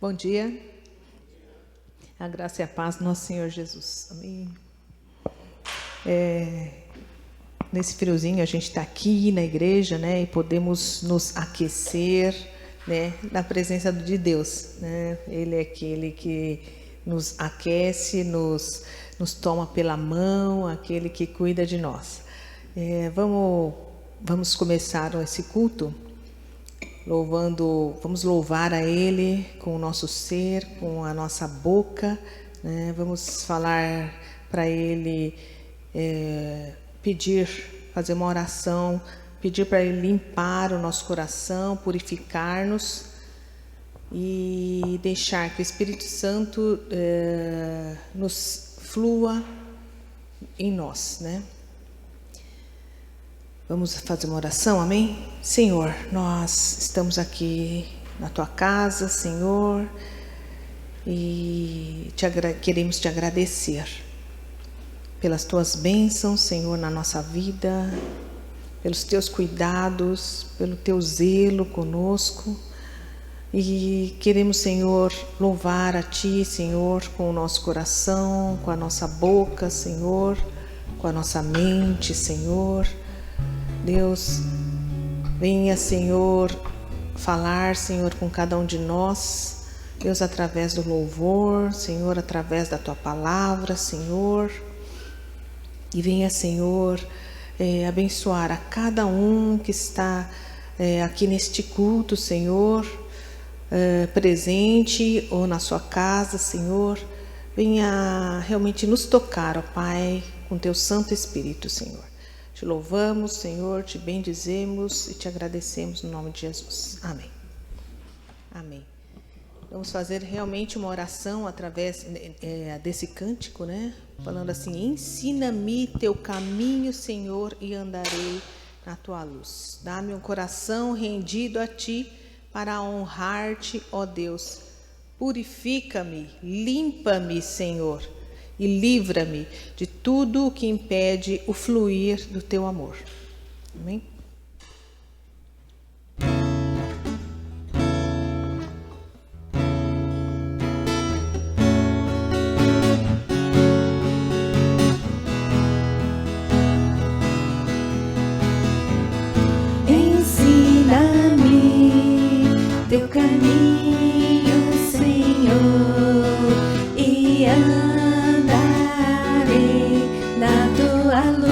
Bom dia. A graça e a paz do nosso Senhor Jesus. Amém. Nesse friozinho a gente está aqui na igreja, né, e podemos nos aquecer, né, na presença de Deus, né? Ele é aquele que nos aquece, nos toma pela mão, aquele que cuida de nós. Vamos começar esse culto vamos louvar a Ele com o nosso ser, com a nossa boca, né? Vamos falar para Ele, fazer uma oração, pedir para Ele limpar o nosso coração, purificar-nos e deixar que o Espírito Santo nos flua em nós, né? Vamos fazer uma oração, amém? Senhor, nós estamos aqui na Tua casa, Senhor, e queremos Te agradecer pelas Tuas bênçãos, Senhor, na nossa vida, pelos Teus cuidados, pelo Teu zelo conosco. E queremos, Senhor, louvar a Ti, Senhor, com o nosso coração, com a nossa boca, Senhor, com a nossa mente, Senhor. Deus, venha, Senhor, falar, Senhor, com cada um de nós, Deus, através do louvor, Senhor, através da Tua palavra, Senhor, e venha, Senhor, abençoar a cada um que está aqui neste culto, Senhor, presente ou na sua casa, Senhor, venha realmente nos tocar, ó Pai, com Teu Santo Espírito, Senhor. Te louvamos, Senhor, Te bendizemos e Te agradecemos no nome de Jesus. Amém. Amém. Vamos fazer realmente uma oração através desse cântico, né? Falando assim: ensina-me Teu caminho, Senhor, e andarei na Tua luz. Dá-me um coração rendido a Ti para honrar-Te, ó Deus. Purifica-me, limpa-me, Senhor, e livra-me de tudo o que impede o fluir do Teu amor. Amém? Ensina-me Teu caminho, Senhor, e andarei na Tua luz.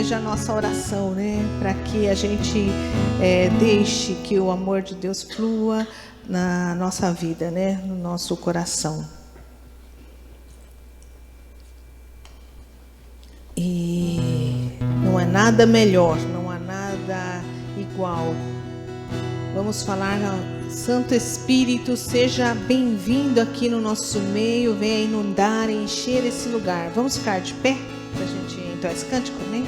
seja a nossa oração, né? Para que a gente deixe que o amor de Deus flua na nossa vida, né? No nosso coração. E não há nada melhor, não há nada igual. Vamos falar, Santo Espírito, seja bem-vindo aqui no nosso meio, venha inundar, encher esse lugar. Vamos ficar de pé para a gente entrar esse cântico, né?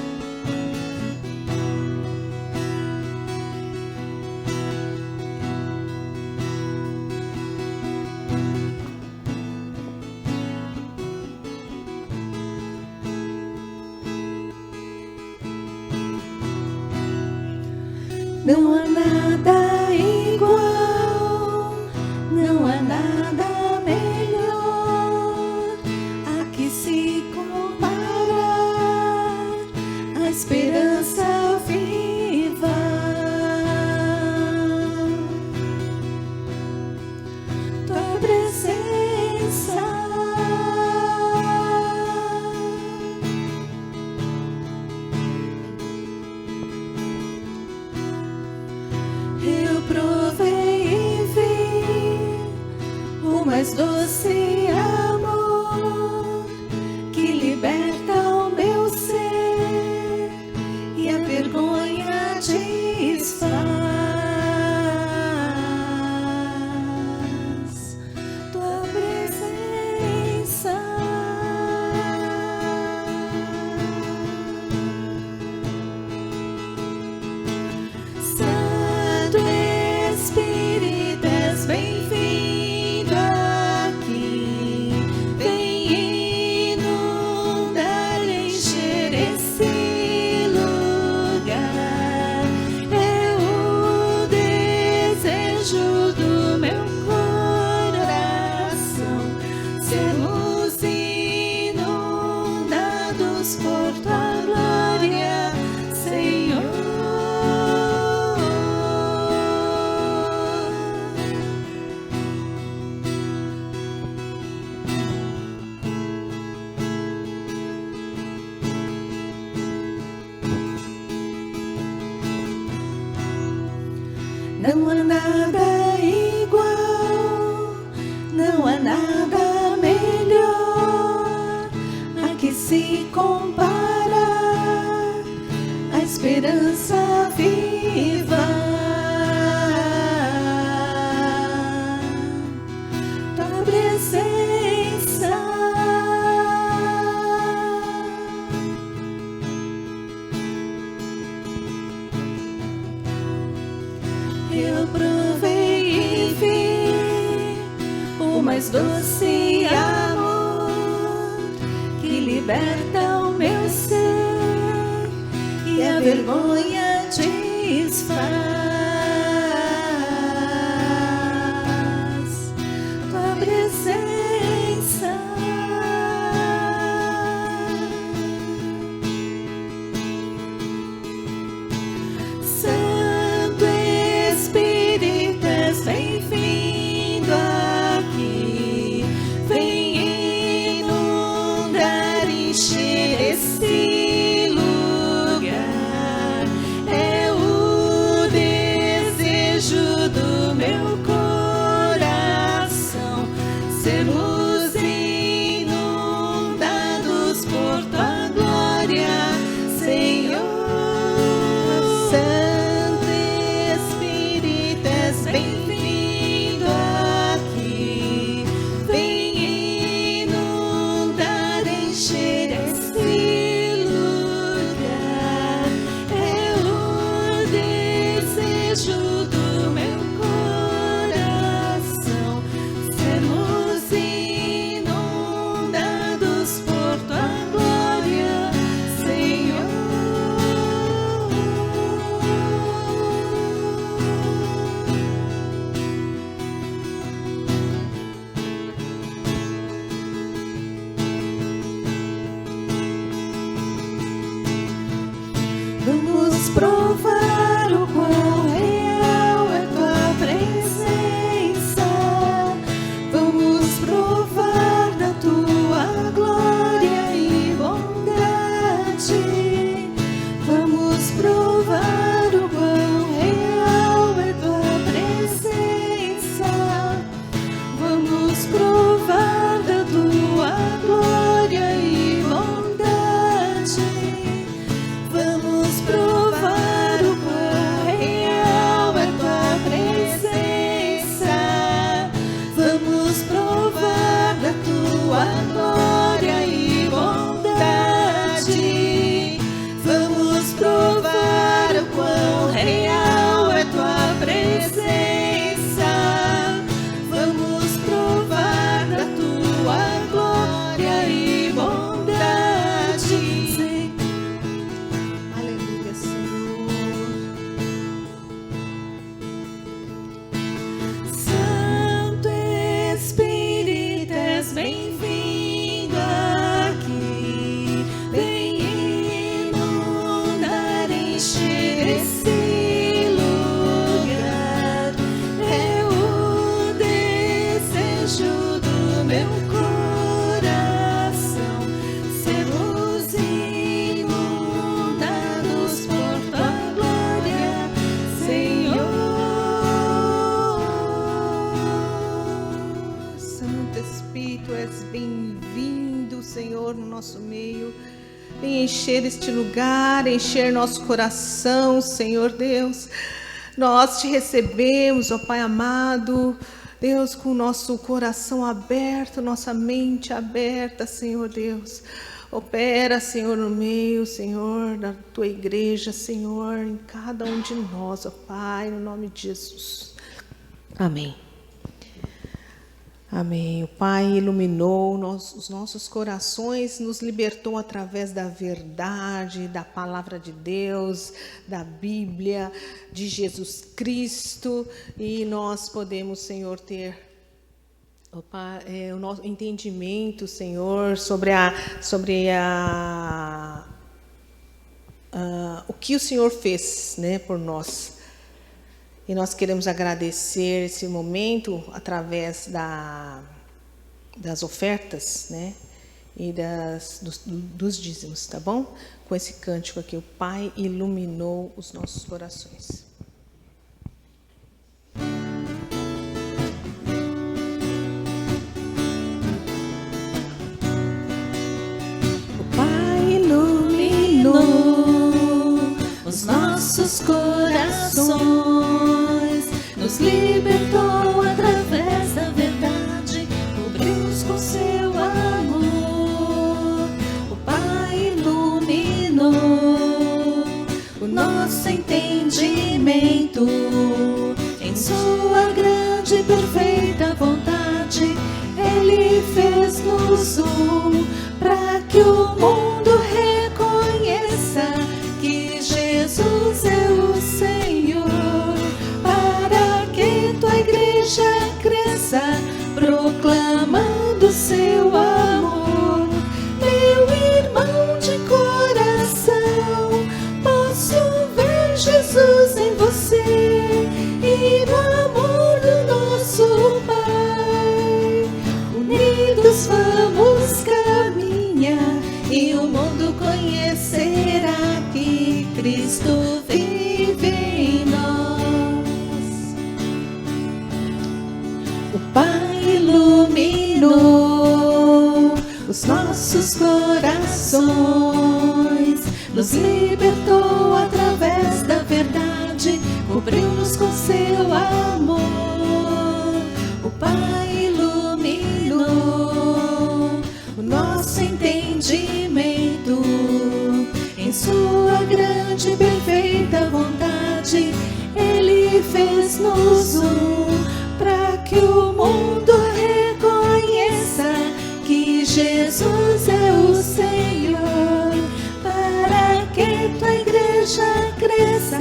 Não há nada igual, não há nada melhor a que se comparar a esperança viva. Tua presença, eu provei e vi o mais doce amor que liberta o meu ser e a vergonha desfaz. Tua presença, Santo Espírito, és bem-vindo aqui. Vem inundar, encher esse lugar. É o desejo do meu coração, sermos inundados por tua glória, Senhor. Não há nada igual, não há nada melhor a que se comparar a esperança viva. Tua presença, eu provei e vi o mais doce amor que liberta o meu ser e a vergonha desfaz. Tua presença, Santo Espírito, és bem-vindo aqui. Vem inundar, encher esse lugar. É o desejo do meu coração, sermos inundados por tua glória, Senhor. Santo Espírito, és bem-vindo aqui. Vem inundar, encher esse lugar. É o desejo do meu coração, sermos inundados por tua glória, Senhor. Vamos provar o quão real é tua presença. Vamos provar da tua glória e bondade. nesse lugar. É o desejo do meu coração, sermos inundados por tua glória, Senhor. Santo Espírito, és bem-vindo, Senhor, no nosso meio. Vem encher este lugar, encher nosso coração, Senhor Deus. Nós te recebemos, ó Pai amado, Deus, com o nosso coração aberto, nossa mente aberta, Senhor Deus. Opera, Senhor, no meio, Senhor, da tua igreja, Senhor, em cada um de nós, ó Pai, no nome de Jesus. Amém. Amém. O Pai iluminou os nossos corações, nos libertou através da verdade, da palavra de Deus, da Bíblia, de Jesus Cristo, e nós podemos, Senhor, ter o nosso entendimento, Senhor, sobre o que o Senhor fez, né, por nós. E nós queremos agradecer esse momento através das ofertas, né? E dos dízimos, tá bom? Com esse cântico aqui, o Pai iluminou os nossos corações. O Pai iluminou os nossos corações, nos libertou através da verdade, cobriu-nos com seu amor. O Pai iluminou o nosso entendimento, em sua grande e perfeita vontade. Ele fez-nos para que o mundo reconheça que Jesus é o Senhor, para que tua igreja cresça, proclamando seu amor. Meu irmão de coração, posso ver Jesus em você e no amor do nosso Pai. Unidos vamos caminhar e o mundo conhecerá que Cristo vive em nós. O Pai iluminou os nossos corações, nos libertou através da verdade, cobriu-nos com seu amor. O Pai iluminou o nosso entendimento, em sua grande e perfeita vontade. Ele fez-nos para que o mundo reconheça que Jesus é o Senhor, para que tua igreja cresça,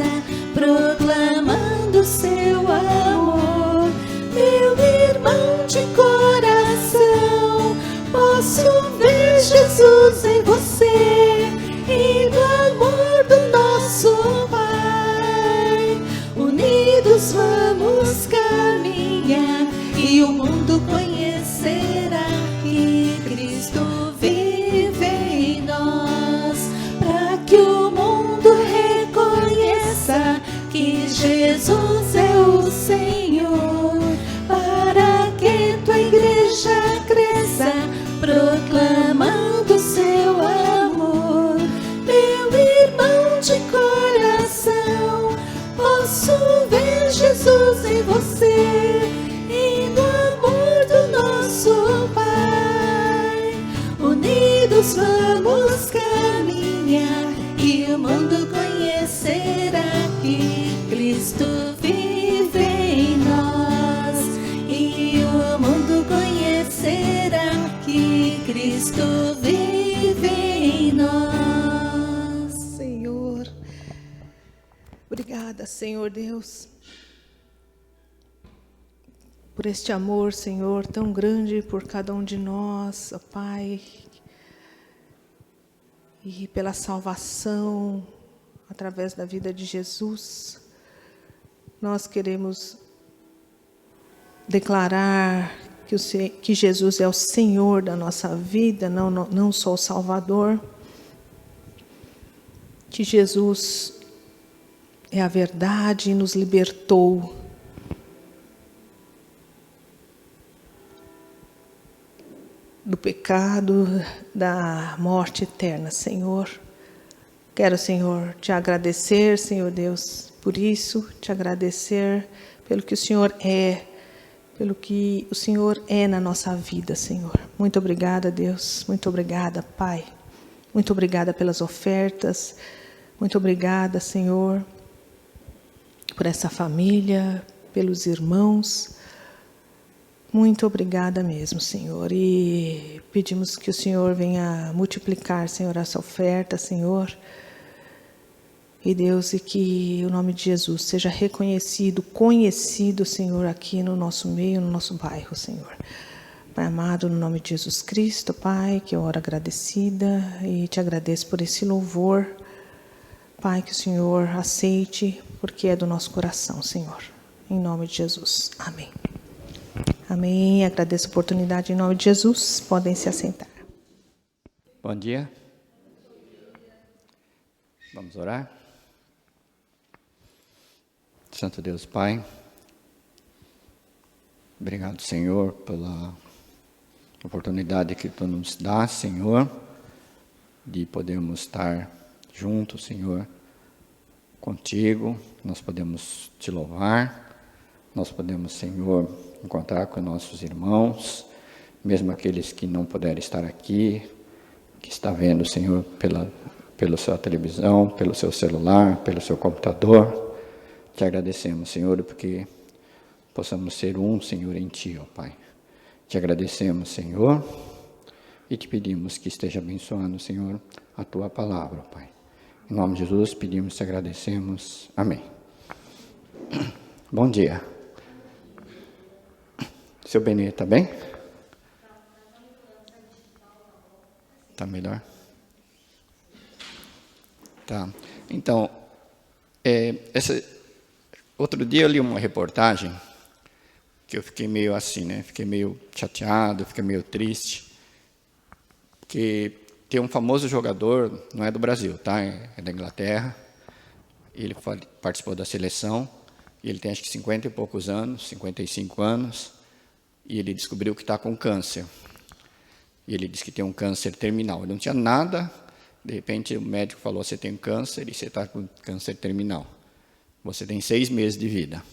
proclamando seu amor. Meu irmão de coração, posso ver Jesus em você e no amor do nosso Pai. Unidos vamos caminhar e o mundo conhecerá que Cristo vive em nós, para que o mundo reconheça que Jesus é o Senhor, para que tua igreja cresça, proclamando seu amor. Meu irmão de coração, posso ver Jesus em você e no amor do nosso Pai. Unidos vamos caminhar e o mundo conhecerá que Cristo vive em nós, e o mundo conhecerá que Cristo vive em nós. Senhor, obrigada, Senhor Deus, por este amor, Senhor, tão grande por cada um de nós, ó Pai, e pela salvação através da vida de Jesus. Nós queremos declarar que Jesus é o Senhor da nossa vida, não só o Salvador. Que Jesus é a verdade e nos libertou do pecado, da morte eterna, Senhor. Quero, Senhor, te agradecer, Senhor Deus, por isso, te agradecer pelo que o Senhor é, pelo que o Senhor é na nossa vida, Senhor. Muito obrigada, Deus. Muito obrigada, Pai. Muito obrigada pelas ofertas. Muito obrigada, Senhor, por essa família, pelos irmãos. Muito obrigada mesmo, Senhor. E pedimos que o Senhor venha multiplicar, Senhor, essa oferta, Senhor. E Deus, e que o nome de Jesus seja reconhecido, conhecido, Senhor, aqui no nosso meio, no nosso bairro, Senhor. Pai amado, no nome de Jesus Cristo, Pai, que eu oro agradecida e te agradeço por esse louvor. Pai, que o Senhor aceite, porque é do nosso coração, Senhor. Em nome de Jesus. Amém. Amém. Agradeço a oportunidade em nome de Jesus. Podem se assentar. Bom dia. Vamos orar. Santo Deus Pai, obrigado, Senhor, pela oportunidade que Tu nos dá, Senhor, de podermos estar juntos, Senhor, contigo. Nós podemos Te louvar, nós podemos, Senhor, encontrar com nossos irmãos, mesmo aqueles que não puderem estar aqui, que está vendo, Senhor, pela sua televisão, pelo seu celular, pelo seu computador. Te agradecemos, Senhor, porque possamos ser um, Senhor, em Ti, ó Pai. Te agradecemos, Senhor, e te pedimos que esteja abençoando, Senhor, a Tua palavra, ó Pai. Em nome de Jesus, pedimos e te agradecemos. Amém. Bom dia. Seu Benê, está bem? Está melhor? Tá. Então, outro dia eu li uma reportagem que eu fiquei meio assim, né? Fiquei meio chateado, fiquei meio triste, porque tem um famoso jogador, não é do Brasil, tá? É da Inglaterra. Ele participou da seleção e ele tem acho que 50 e poucos anos, 55 anos, e ele descobriu que está com câncer. E ele disse que tem um câncer terminal. Ele não tinha nada. De repente, o médico falou, você tem câncer e você está com câncer terminal. Você tem 6 meses de vida.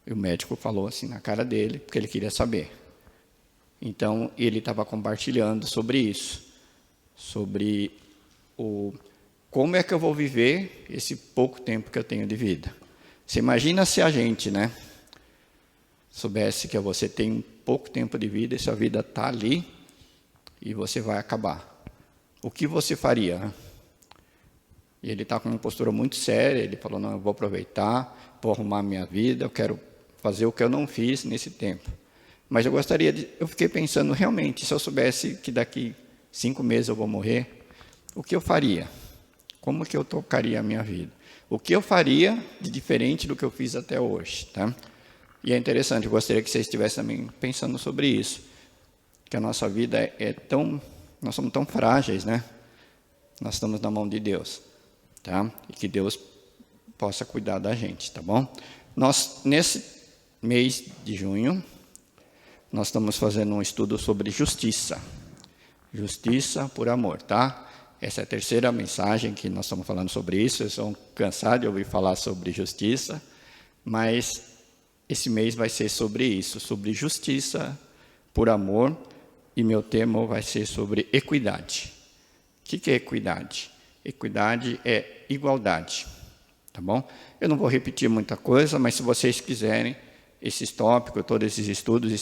E o médico falou assim na cara dele, porque ele queria saber. Então, ele estava compartilhando sobre isso. Sobre como é que eu vou viver esse pouco tempo que eu tenho de vida. Você imagina se a gente, né, soubesse que você tem pouco tempo de vida e sua vida está ali e você vai acabar. O que você faria? E ele está com uma postura muito séria. Ele falou, não, eu vou aproveitar, vou arrumar a minha vida, eu quero fazer o que eu não fiz nesse tempo. Mas eu fiquei pensando, realmente, se eu soubesse que daqui 5 meses eu vou morrer, o que eu faria? Como que eu tocaria a minha vida? O que eu faria de diferente do que eu fiz até hoje, tá? E é interessante, eu gostaria que vocês estivessem também pensando sobre isso, que a nossa vida nós somos tão frágeis, né? Nós estamos na mão de Deus, tá? E que Deus possa cuidar da gente, tá bom? Nós, nesse mês de junho, nós estamos fazendo um estudo sobre justiça. Justiça por amor, tá? Essa é a terceira mensagem que nós estamos falando sobre isso. Vocês estão cansados de ouvir falar sobre justiça, mas esse mês vai ser sobre isso, sobre justiça por amor. E meu tema vai ser sobre equidade. O que é equidade? Equidade é igualdade, tá bom? Eu não vou repetir muita coisa, mas se vocês quiserem, esses tópicos, todos esses estudos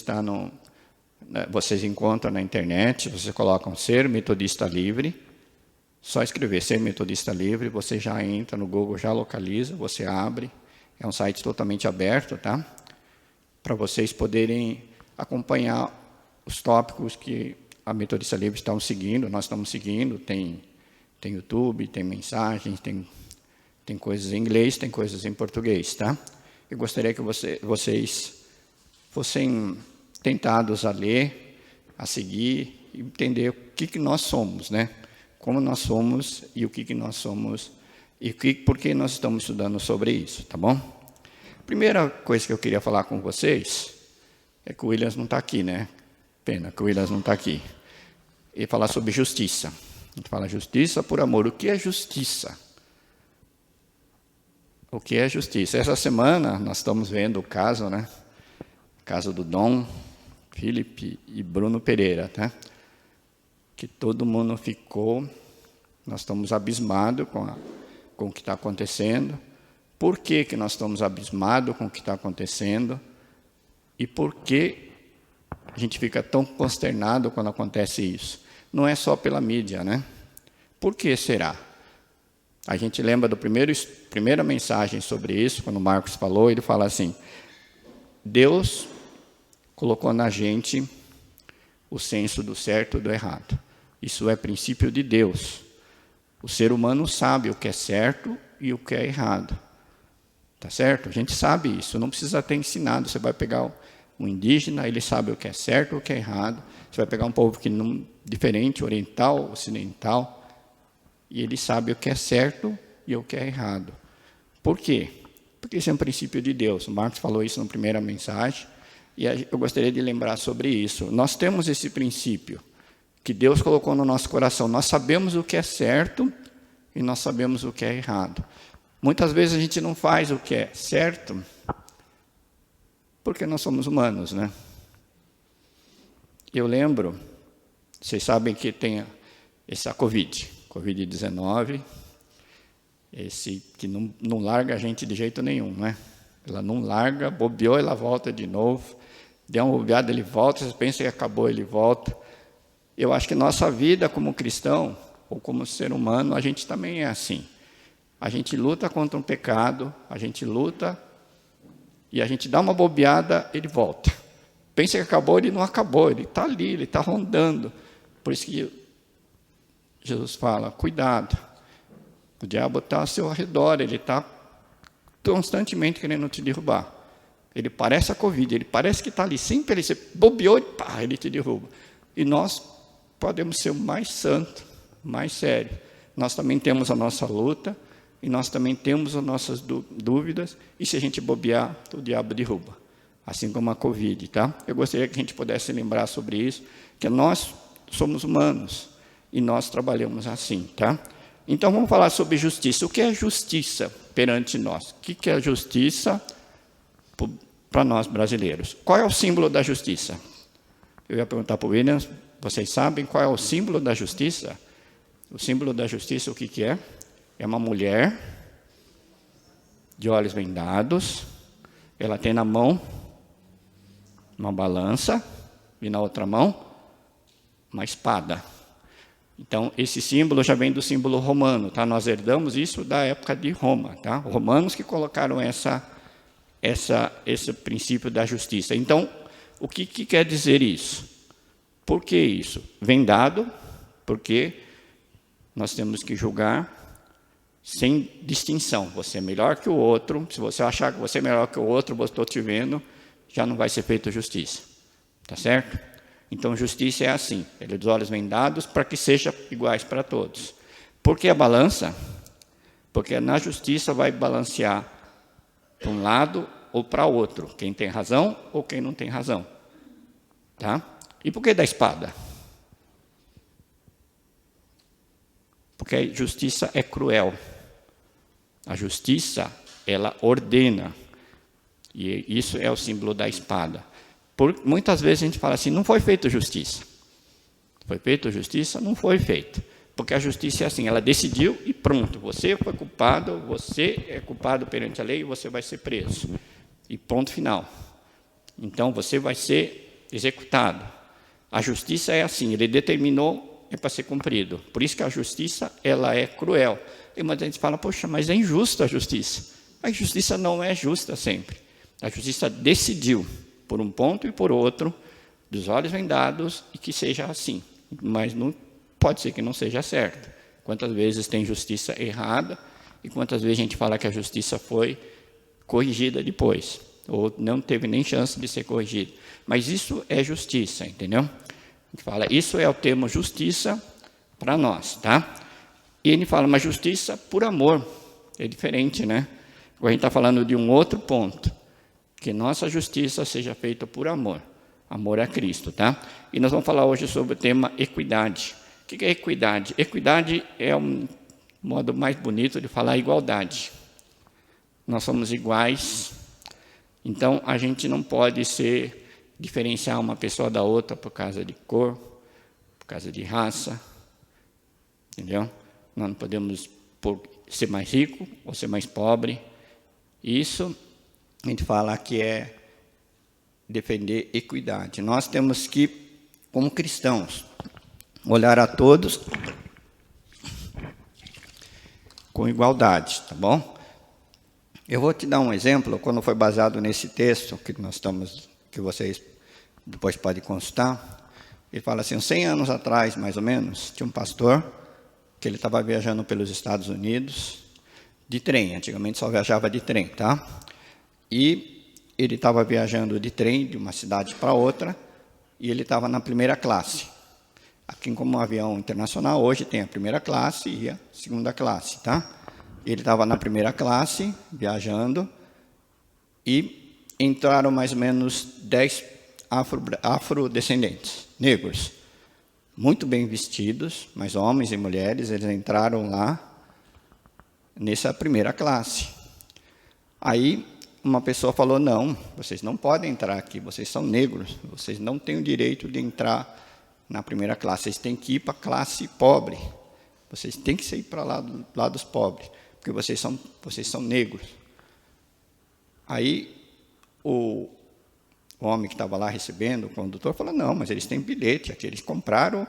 vocês encontram na internet. Vocês colocam Ser Metodista Livre, só escrever Ser Metodista Livre, você já entra no Google, já localiza, você abre. É um site totalmente aberto, tá? Para vocês poderem acompanhar os tópicos que a Metodista Livre está seguindo, nós estamos seguindo, tem YouTube, tem mensagens, tem Tem coisas em inglês, tem coisas em português, tá? Eu gostaria que vocês fossem tentados a ler, a seguir, e entender o que nós somos, né? Como nós somos e o que nós somos e por que nós estamos estudando sobre isso, tá bom? Primeira coisa que eu queria falar com vocês é que o Williams não está aqui, né? Pena que o Williams não está aqui. E falar sobre justiça. A gente fala justiça por amor. O que é justiça? O que é justiça? Essa semana nós estamos vendo o caso, né? O caso do Dom, Felipe e Bruno Pereira, tá? Que todo mundo ficou, nós estamos abismados com o que está acontecendo. Por que nós estamos abismados com o que está acontecendo? E por que a gente fica tão consternado quando acontece isso? Não é só pela mídia, né? Por que será? A gente lembra da primeira mensagem sobre isso, quando o Marcos falou, ele fala assim, Deus colocou na gente o senso do certo e do errado. Isso é princípio de Deus. O ser humano sabe o que é certo e o que é errado. Tá certo? A gente sabe isso, não precisa ter ensinado. Você vai pegar um indígena, ele sabe o que é certo e o que é errado. Você vai pegar um povo que não, diferente, oriental, ocidental, e ele sabe o que é certo e o que é errado. Por quê? Porque isso é um princípio de Deus. O Marcos falou isso na primeira mensagem, e eu gostaria de lembrar sobre isso. Nós temos esse princípio que Deus colocou no nosso coração. Nós sabemos o que é certo e nós sabemos o que é errado. Muitas vezes a gente não faz o que é certo porque nós somos humanos, né? Eu lembro, vocês sabem que tem essa Covid-19, esse que não larga a gente de jeito nenhum, né? Ela não larga, bobeou, ela volta de novo, deu uma bobeada, ele volta, você pensa que acabou, ele volta. Eu acho que nossa vida como cristão, ou como ser humano, a gente também é assim. A gente luta contra um pecado, a gente luta, e a gente dá uma bobeada, ele volta. Pensa que acabou, ele não acabou, ele está ali, ele está rondando. Por isso que Jesus fala, cuidado, o diabo está ao seu redor, ele está constantemente querendo te derrubar. Ele parece a Covid, ele parece que está ali, sempre ele se bobeou, pá, ele te derruba. E nós podemos ser o mais santo, mais sério. Nós também temos a nossa luta, e nós também temos as nossas dúvidas, e se a gente bobear, o diabo derruba. Assim como a Covid, tá? Eu gostaria que a gente pudesse lembrar sobre isso, que nós somos humanos, e nós trabalhamos assim, tá? Então, vamos falar sobre justiça. O que é justiça perante nós? O que é justiça para nós brasileiros? Qual é o símbolo da justiça? Eu ia perguntar para o Williams, vocês sabem qual é o símbolo da justiça? O símbolo da justiça, o que é? É uma mulher de olhos vendados, ela tem na mão uma balança e na outra mão uma espada. Então, esse símbolo já vem do símbolo romano, tá? Nós herdamos isso da época de Roma, tá? Os romanos que colocaram esse princípio da justiça. Então, o que quer dizer isso? Por que isso? Vendado, porque nós temos que julgar sem distinção. Você é melhor que o outro. Se você achar que você é melhor que o outro, eu estou te vendo, já não vai ser feita justiça. Tá certo? Então, justiça é assim. Ele é dos olhos vendados para que seja iguais para todos. Por que a balança? Porque na justiça vai balancear para um lado ou para outro. Quem tem razão ou quem não tem razão. Tá? E por que da espada? Porque a justiça é cruel. A justiça, ela ordena. E isso é o símbolo da espada. Muitas vezes a gente fala assim, não foi feita justiça. Foi feita justiça? Não foi feita. Porque a justiça é assim, ela decidiu e pronto. Você foi culpado, você é culpado perante a lei e você vai ser preso. E ponto final. Então, você vai ser executado. A justiça é assim, ele determinou, é para ser cumprido. Por isso que a justiça, ela é cruel. E muita gente fala, poxa, mas é injusta a justiça. A justiça não é justa sempre. A justiça decidiu, por um ponto e por outro, dos olhos vendados, e que seja assim. Mas não pode ser que não seja certo. Quantas vezes tem justiça errada, E quantas vezes a gente fala que a justiça foi corrigida depois, ou não teve nem chance de ser corrigida. Mas isso é justiça, entendeu? A gente fala, isso é o termo justiça para nós, tá? E ele fala, mas justiça por amor. É diferente, né? Agora a gente está falando de um outro ponto, que nossa justiça seja feita por amor. Amor a Cristo, tá? E nós vamos falar hoje sobre o tema equidade. O que é equidade? Equidade é um modo mais bonito de falar igualdade. Nós somos iguais, então a gente não pode diferenciar uma pessoa da outra por causa de cor, por causa de raça, entendeu? Nós não podemos ser mais rico ou ser mais pobre. Isso a gente fala que é defender equidade. Nós temos que, como cristãos, olhar a todos com igualdade, tá bom? Eu vou te dar um exemplo, quando foi baseado nesse texto que vocês depois podem consultar. Ele fala assim, 100 anos atrás, mais ou menos, tinha um pastor que ele estava viajando pelos Estados Unidos de trem. Antigamente só viajava de trem, tá? E ele estava viajando de trem de uma cidade para outra e ele estava na primeira classe. Aqui, como um avião internacional, hoje tem a primeira classe e a segunda classe, tá? Ele estava na primeira classe, viajando, e entraram mais ou menos 10 afrodescendentes, negros, muito bem vestidos, mas homens e mulheres, eles entraram lá nessa primeira classe. Aí uma pessoa falou, não, vocês não podem entrar aqui, vocês são negros, vocês não têm o direito de entrar na primeira classe, vocês têm que ir para a classe pobre, vocês têm que ir para lá dos pobres, porque vocês são negros. Aí o homem que estava lá recebendo, o condutor, falou, não, mas eles têm bilhete, aqui eles compraram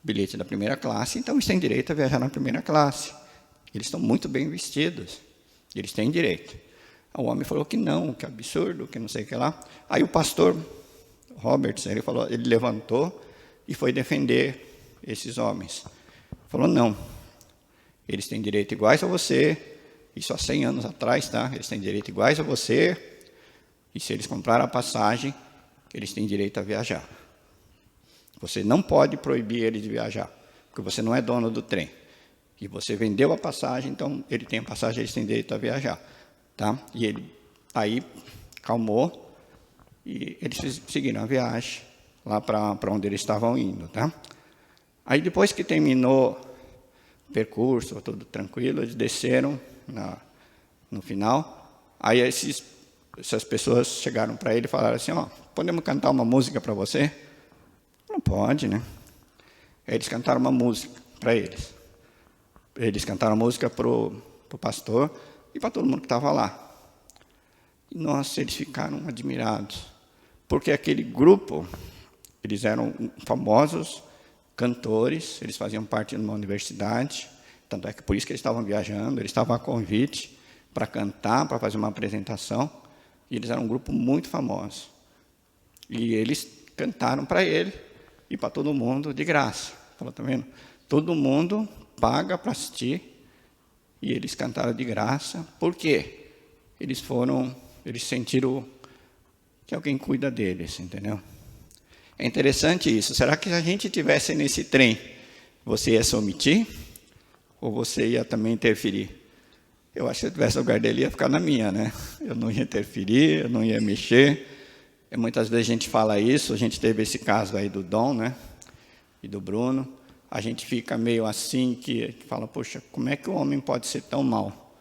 bilhete da primeira classe, então eles têm direito a viajar na primeira classe. Eles estão muito bem vestidos, eles têm direito. O homem falou que não, que absurdo, que não sei o que lá. Aí o pastor Roberts, ele levantou e foi defender esses homens. Falou, não, eles têm direito iguais a você, isso há 100 anos atrás, tá? Eles têm direito iguais a você, e se eles compraram a passagem, eles têm direito a viajar. Você não pode proibir eles de viajar, porque você não é dono do trem. E você vendeu a passagem, então ele tem a passagem, eles têm direito a viajar. Tá? E ele aí calmou e eles seguiram a viagem lá para onde eles estavam indo. Tá? Aí depois que terminou o percurso, tudo tranquilo, eles desceram no final. Aí essas pessoas chegaram para ele e falaram assim, podemos cantar uma música para você? Não pode, né? Aí eles cantaram uma música para eles. Eles cantaram a música para o pastor e para todo mundo que estava lá. E, nossa, eles ficaram admirados, porque aquele grupo, eles eram famosos cantores, eles faziam parte de uma universidade, tanto é que por isso que eles estavam viajando, eles estavam a convite para cantar, para fazer uma apresentação, e eles eram um grupo muito famoso. E eles cantaram para ele e para todo mundo de graça. Falou, tá vendo? Todo mundo paga para assistir, e eles cantaram de graça. Por quê? Eles sentiram que alguém cuida deles, entendeu? É interessante isso. Será que se a gente estivesse nesse trem, você ia se omitir? Ou você ia também interferir? Eu acho que se eu tivesse no lugar dele, ia ficar na minha, né? Eu não ia interferir, eu não ia mexer. Muitas vezes a gente fala isso, a gente teve esse caso aí do Dom, né? E do Bruno. A gente fica meio assim, que fala, poxa, como é que o homem pode ser tão mau?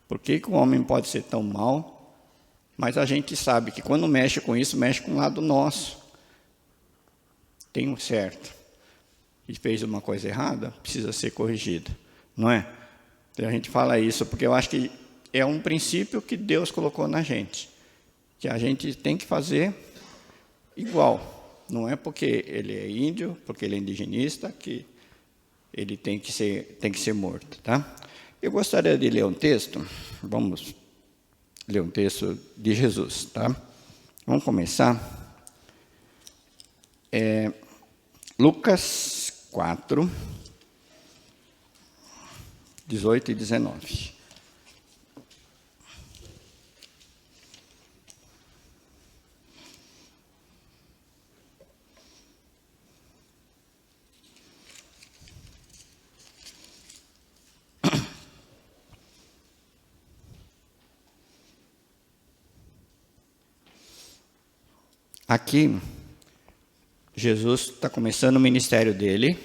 Por que o homem pode ser tão mau? Mas a gente sabe que quando mexe com isso, mexe com o lado nosso. Tem um certo. E fez uma coisa errada, precisa ser corrigido, não é? Então a gente fala isso porque eu acho que é um princípio que Deus colocou na gente, que a gente tem que fazer igual. Não é porque ele é índio, porque ele é indigenista, que ele tem que ser morto, tá? Eu gostaria de ler um texto, vamos ler um texto de Jesus, tá? Vamos começar. Lucas 4, 18 e 19. Aqui, Jesus está começando o ministério dele.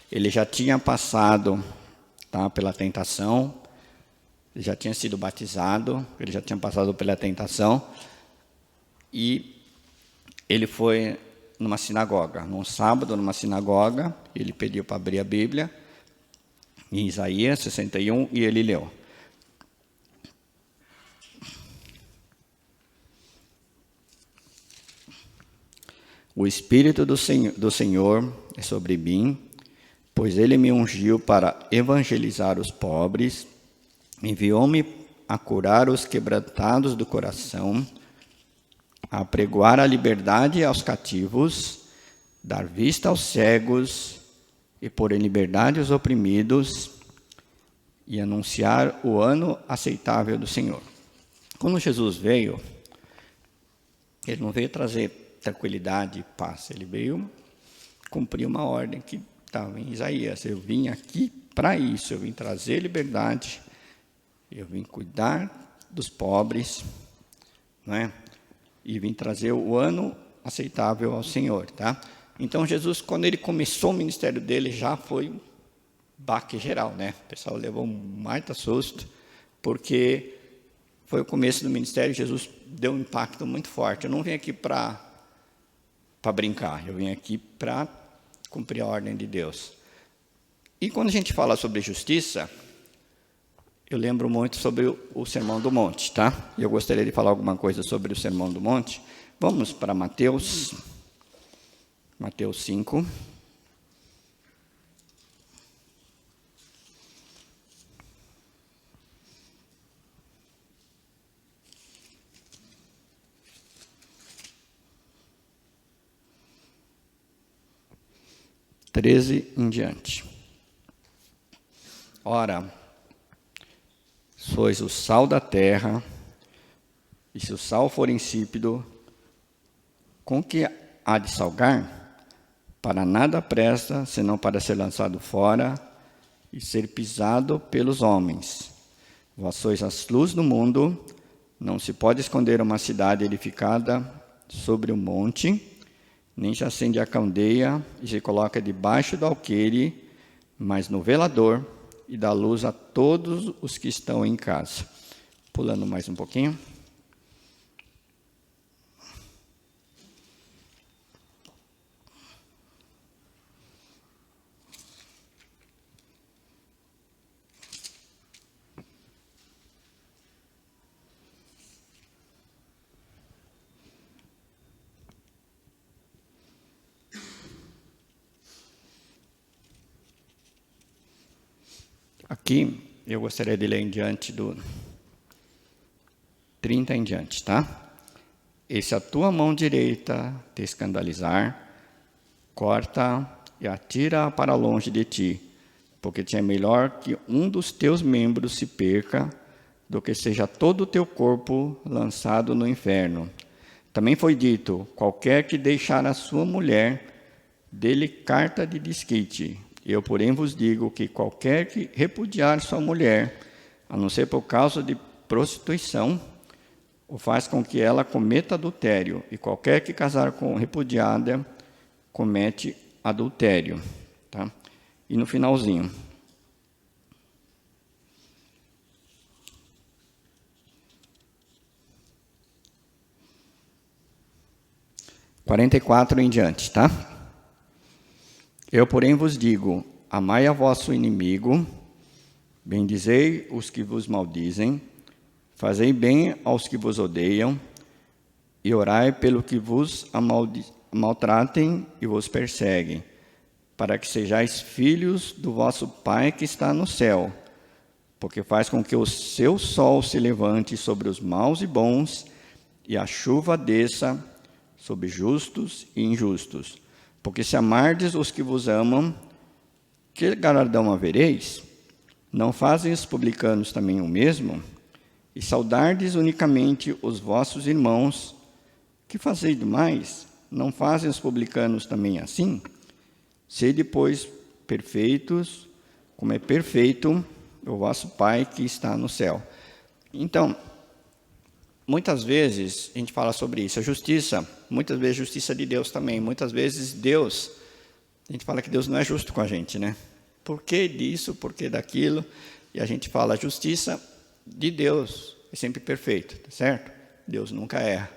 Ele já tinha passado, tá, pela tentação, ele já tinha sido batizado, ele já tinha passado pela tentação, e ele foi numa sinagoga, num sábado, numa sinagoga, ele pediu para abrir a Bíblia, em Isaías 61, e ele leu. O Espírito do Senhor é sobre mim, pois Ele me ungiu para evangelizar os pobres, enviou-me a curar os quebrantados do coração, a apregoar a liberdade aos cativos, dar vista aos cegos e pôr em liberdade os oprimidos, e anunciar o ano aceitável do Senhor. Quando Jesus veio, Ele não veio trazer tranquilidade e paz, ele veio cumprir uma ordem que estava em Isaías. Eu vim aqui para isso, eu vim trazer liberdade, eu vim cuidar dos pobres, não é? E vim trazer o ano aceitável ao Senhor, tá? Então Jesus, quando ele começou o ministério dele, já foi um baque geral, né? O pessoal levou um baita susto, porque foi o começo do ministério. Jesus deu um impacto muito forte. Eu não vim aqui para brincar, eu vim aqui para cumprir a ordem de Deus. E quando a gente fala sobre justiça, eu lembro muito sobre o Sermão do Monte, tá? Eu gostaria de falar alguma coisa sobre o Sermão do Monte. Vamos para Mateus 5. Em diante. Ora, sois o sal da terra, e se o sal for insípido, com que há de salgar? Para nada presta, senão para ser lançado fora e ser pisado pelos homens. Vós sois as luzes do mundo, não se pode esconder uma cidade edificada sobre um monte, nem se acende a candeia e se coloca debaixo do alqueire, mas no velador, e dá luz a todos os que estão em casa. Pulando mais um pouquinho. Aqui, eu gostaria de ler em diante do 30 em diante, tá? E se a tua mão direita te escandalizar, corta e atira para longe de ti, porque te é melhor que um dos teus membros se perca, do que seja todo o teu corpo lançado no inferno. Também foi dito, qualquer que deixar a sua mulher, dê-lhe carta de desquite. Eu, porém, vos digo que qualquer que repudiar sua mulher, a não ser por causa de prostituição, o faz com que ela cometa adultério, e qualquer que casar com repudiada, comete adultério. Tá? E no finalzinho. (44) em diante, tá? Eu, porém, vos digo, amai a vosso inimigo, bendizei os que vos maldizem, fazei bem aos que vos odeiam, e orai pelo que vos maltratem e vos perseguem, para que sejais filhos do vosso Pai que está no céu, porque faz com que o seu sol se levante sobre os maus e bons, e a chuva desça sobre justos e injustos. Porque se amardes os que vos amam, que galardão havereis? Não fazem os publicanos também o mesmo? E saudardes unicamente os vossos irmãos. Que fazeis demais? Não fazem os publicanos também assim? Sede, pois, perfeitos, como é perfeito o vosso Pai que está no céu. Então, muitas vezes a gente fala sobre isso, a justiça, muitas vezes a justiça de Deus também, muitas vezes Deus, a gente fala que Deus não é justo com a gente, né? Por que disso, por que daquilo? E a gente fala, a justiça de Deus é sempre perfeita, tá certo? Deus nunca erra.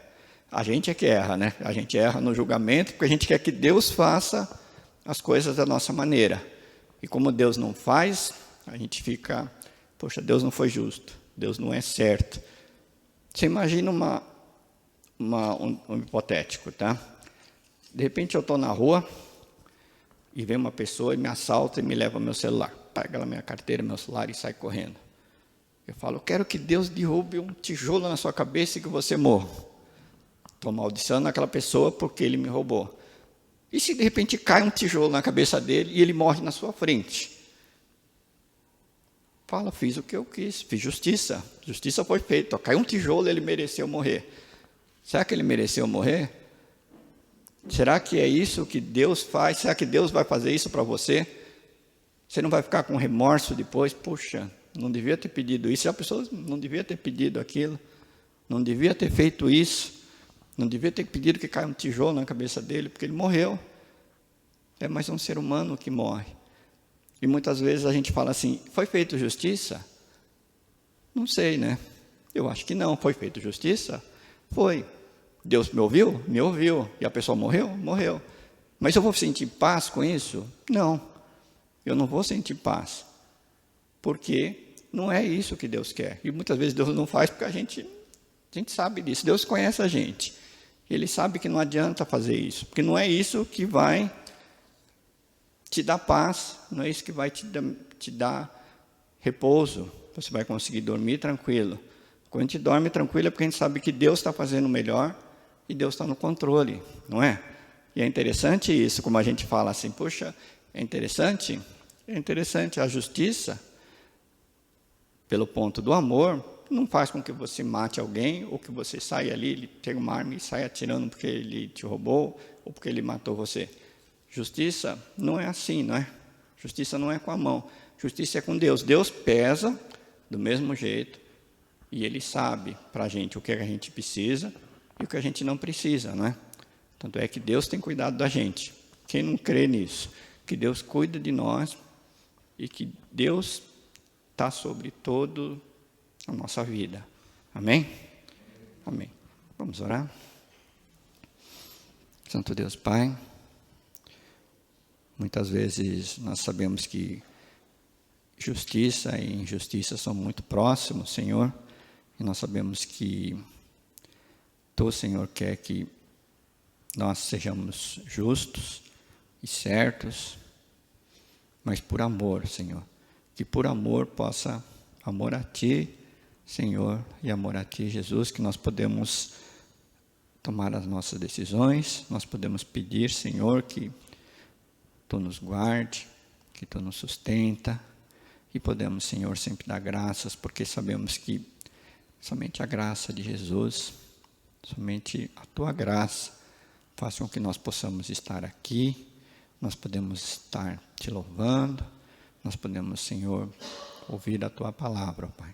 A gente é que erra, né? A gente erra no julgamento porque a gente quer que Deus faça as coisas da nossa maneira. E como Deus não faz, a gente fica, poxa, Deus não foi justo, Deus não é certo. Você imagina um hipotético, tá? De repente eu estou na rua e vem uma pessoa e me assalta e me leva meu celular. Pega a minha carteira, meu celular e sai correndo. Eu falo, eu quero que Deus derrube um tijolo na sua cabeça e que você morra. Estou amaldiçoando aquela pessoa porque ele me roubou. E se de repente cai um tijolo na cabeça dele e ele morre na sua frente? Fala, fiz o que eu quis, fiz justiça. Justiça foi feita. Caiu um tijolo, ele mereceu morrer. Será que ele mereceu morrer? Será que é isso que Deus faz? Será que Deus vai fazer isso para você? Você não vai ficar com remorso depois? Puxa, não devia ter pedido isso. A pessoa não devia ter pedido aquilo. Não devia ter feito isso. Não devia ter pedido que caia um tijolo na cabeça dele, porque ele morreu. É mais um ser humano que morre. E muitas vezes a gente fala assim, foi feita justiça? Não sei, né? Eu acho que não. Foi feita justiça? Foi. Deus me ouviu? Me ouviu. E a pessoa morreu? Morreu. Mas eu vou sentir paz com isso? Não. Eu não vou sentir paz. Porque não é isso que Deus quer. E muitas vezes Deus não faz porque a gente sabe disso. Deus conhece a gente. Ele sabe que não adianta fazer isso. Porque não é isso que vai te dar paz. Não é isso que vai te dar repouso. Você vai conseguir dormir tranquilo. Quando a gente dorme tranquilo é porque a gente sabe que Deus está fazendo o melhor e Deus está no controle, não é? E é interessante isso, como a gente fala assim, poxa, é interessante a justiça, pelo ponto do amor, não faz com que você mate alguém, ou que você saia ali, ele pega uma arma e sai atirando porque ele te roubou, ou porque ele matou você. Justiça não é assim, não é? Justiça não é com a mão, justiça é com Deus. Deus pesa do mesmo jeito, e Ele sabe para a gente o que a gente precisa e o que a gente não precisa, não é? Tanto é que Deus tem cuidado da gente. Quem não crê nisso? Que Deus cuida de nós e que Deus está sobre toda a nossa vida. Amém? Amém. Vamos orar? Santo Deus Pai, muitas vezes nós sabemos que justiça e injustiça são muito próximos, Senhor, e nós sabemos que Tu, Senhor, quer que nós sejamos justos e certos, mas por amor, Senhor, que por amor possa, amor a Ti, Senhor, e amor a Ti, Jesus, que nós podemos tomar as nossas decisões, nós podemos pedir, Senhor, que Tu nos guarde, que Tu nos sustenta, e podemos, Senhor, sempre dar graças, porque sabemos que somente a graça de Jesus, somente a Tua graça, faz com que nós possamos estar aqui, nós podemos estar Te louvando, nós podemos, Senhor, ouvir a Tua palavra, Pai.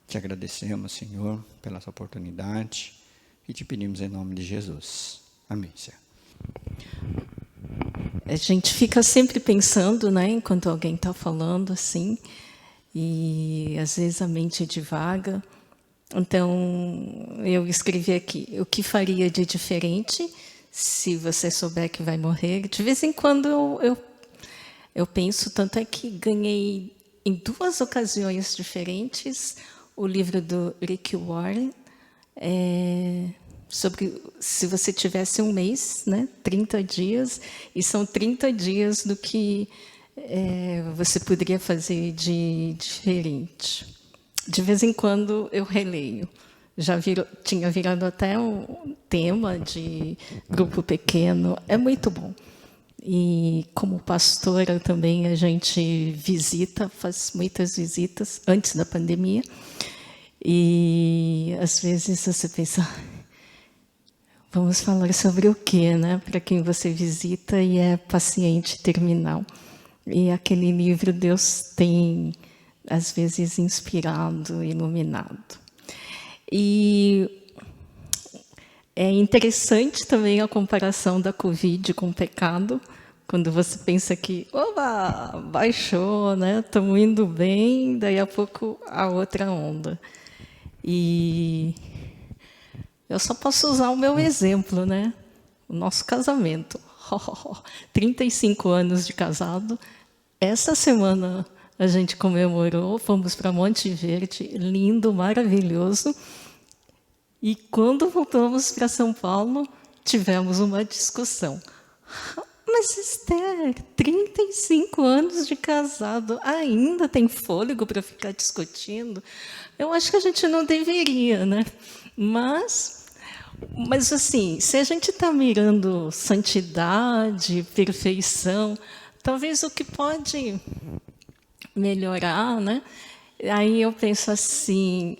Te agradecemos, Senhor, pela essa oportunidade e te pedimos em nome de Jesus. Amém, Senhor. A gente fica sempre pensando, né, enquanto alguém está falando assim, e às vezes a mente divaga. Então, eu escrevi aqui, o que faria de diferente se você souber que vai morrer? De vez em quando eu penso, tanto é que ganhei em 2 ocasiões diferentes o livro do Rick Warren, sobre se você tivesse um mês, né, 30 dias, e são 30 dias do que você poderia fazer de diferente. De vez em quando eu releio. Tinha virado até um tema de grupo pequeno. É muito bom. E como pastora também a gente visita, faz muitas visitas antes da pandemia. E às vezes você pensa, vamos falar sobre o quê, né? Para quem você visita e é paciente terminal. E aquele livro Deus tem, às vezes, inspirado, iluminado. E é interessante também a comparação da Covid com o pecado, quando você pensa que, oba, baixou, né? Estamos indo bem, daí a pouco a outra onda. E eu só posso usar o meu exemplo, né? O nosso casamento. 35 anos de casado. Essa semana a gente comemorou, fomos para Monte Verde, lindo, maravilhoso. E quando voltamos para São Paulo, tivemos uma discussão. Mas, Esther, 35 anos de casado, ainda tem fôlego para ficar discutindo? Eu acho que a gente não deveria, né? Mas assim, se a gente está mirando santidade, perfeição, talvez o que pode melhorar, né? Aí eu penso assim,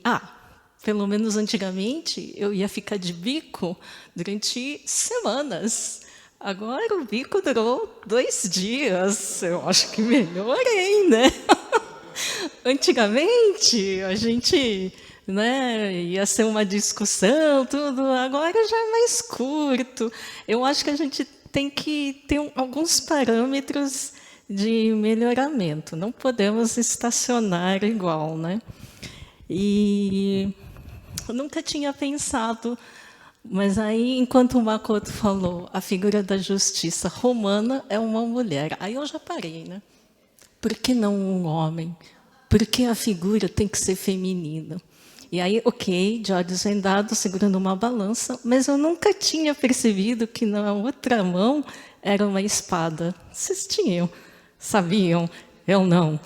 pelo menos antigamente, eu ia ficar de bico durante semanas. Agora o bico durou 2 dias. Eu acho que melhorei, né? Antigamente, a gente, né, ia ser uma discussão, tudo. Agora já é mais curto. Eu acho que a gente tem que ter alguns parâmetros de melhoramento. Não podemos estacionar igual, né? E eu nunca tinha pensado, mas aí, enquanto o Makoto falou, a figura da justiça romana é uma mulher. Aí eu já parei, né? Por que não um homem? Por que a figura tem que ser feminina? E aí, ok, de olhos vendados, segurando uma balança, mas eu nunca tinha percebido que na outra mão era uma espada. Vocês sabiam? Eu não.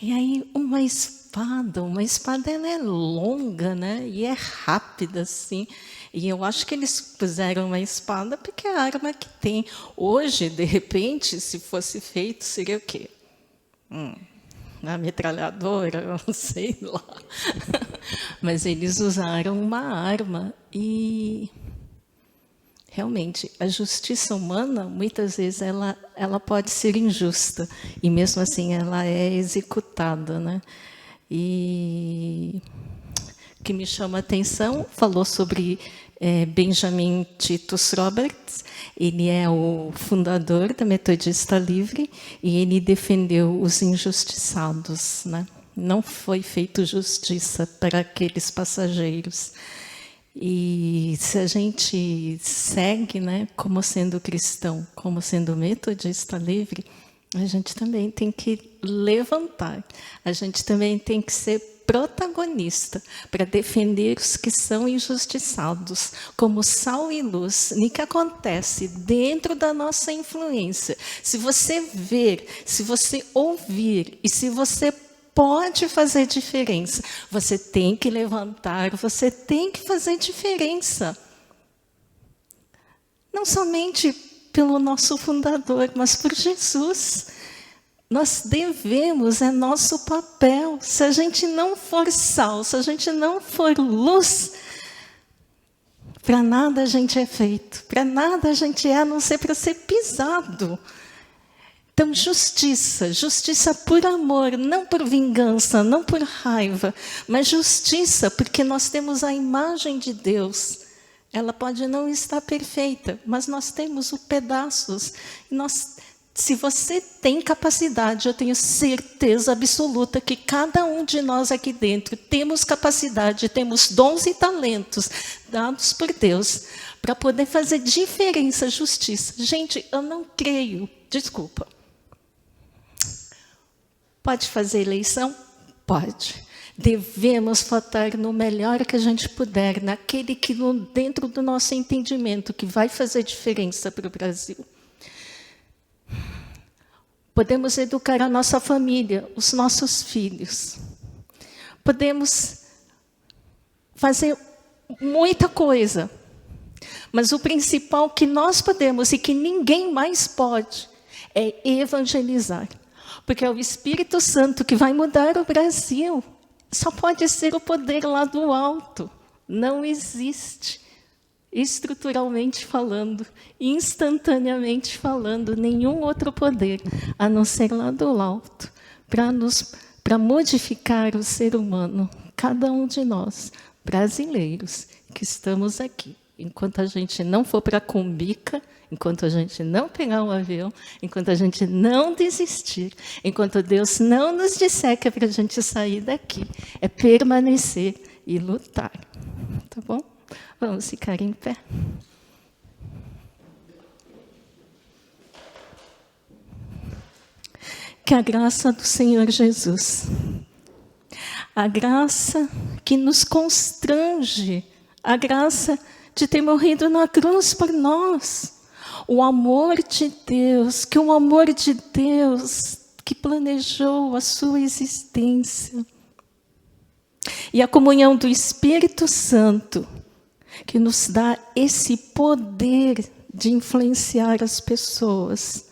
E aí, uma espada ela é longa, né? E é rápida, assim. E eu acho que eles puseram uma espada porque é a arma que tem. Hoje, de repente, se fosse feito, seria o quê? Uma metralhadora, eu não sei lá. Mas eles usaram uma arma e realmente a justiça humana muitas vezes ela pode ser injusta e mesmo assim ela é executada, né? E o que me chama a atenção, falou sobre Benjamin Titus Roberts. Ele é o fundador da Metodista Livre e ele defendeu os injustiçados, né? Não foi feita justiça para aqueles passageiros. E se a gente segue, né, como sendo cristão, como sendo metodista livre, a gente também tem que levantar, a gente também tem que ser protagonista para defender os que são injustiçados, como sal e luz. O que acontece dentro da nossa influência? Se você ver, se você ouvir e se você pode fazer diferença, você tem que levantar, você tem que fazer diferença. Não somente pelo nosso fundador, mas por Jesus. Nós devemos, é nosso papel. Se a gente não for sal, se a gente não for luz, para nada a gente é feito, para nada a gente é, a não ser para ser pisado. Então, justiça por amor, não por vingança, não por raiva, mas justiça porque nós temos a imagem de Deus. Ela pode não estar perfeita, mas nós temos os pedaços. Se você tem capacidade, eu tenho certeza absoluta que cada um de nós aqui dentro temos capacidade, temos dons e talentos dados por Deus para poder fazer diferença, justiça. Gente, eu não creio, desculpa. Pode fazer eleição? Pode. Devemos votar no melhor que a gente puder, naquele que dentro do nosso entendimento que vai fazer diferença para o Brasil. Podemos educar a nossa família, os nossos filhos. Podemos fazer muita coisa. Mas o principal que nós podemos e que ninguém mais pode é evangelizar. Porque é o Espírito Santo que vai mudar o Brasil. Só pode ser o poder lá do alto. Não existe, estruturalmente falando, instantaneamente falando, nenhum outro poder, a não ser lá do alto, para modificar o ser humano, cada um de nós, brasileiros, que estamos aqui. Enquanto a gente não for para a Cumbica, enquanto a gente não pegar um avião, enquanto a gente não desistir, enquanto Deus não nos disser que é para a gente sair daqui, é permanecer e lutar. Tá bom? Vamos ficar em pé. Que a graça do Senhor Jesus, a graça que nos constrange, a graça de ter morrido na cruz por nós, o amor de Deus, que o amor de Deus que planejou a sua existência, e a comunhão do Espírito Santo, que nos dá esse poder de influenciar as pessoas,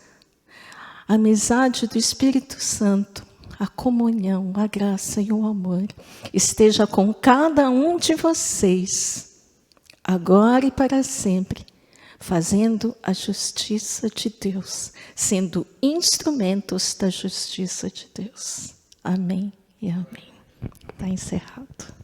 a amizade do Espírito Santo, a comunhão, a graça e o amor, esteja com cada um de vocês, agora e para sempre, fazendo a justiça de Deus, sendo instrumentos da justiça de Deus. Amém e amém. Está encerrado.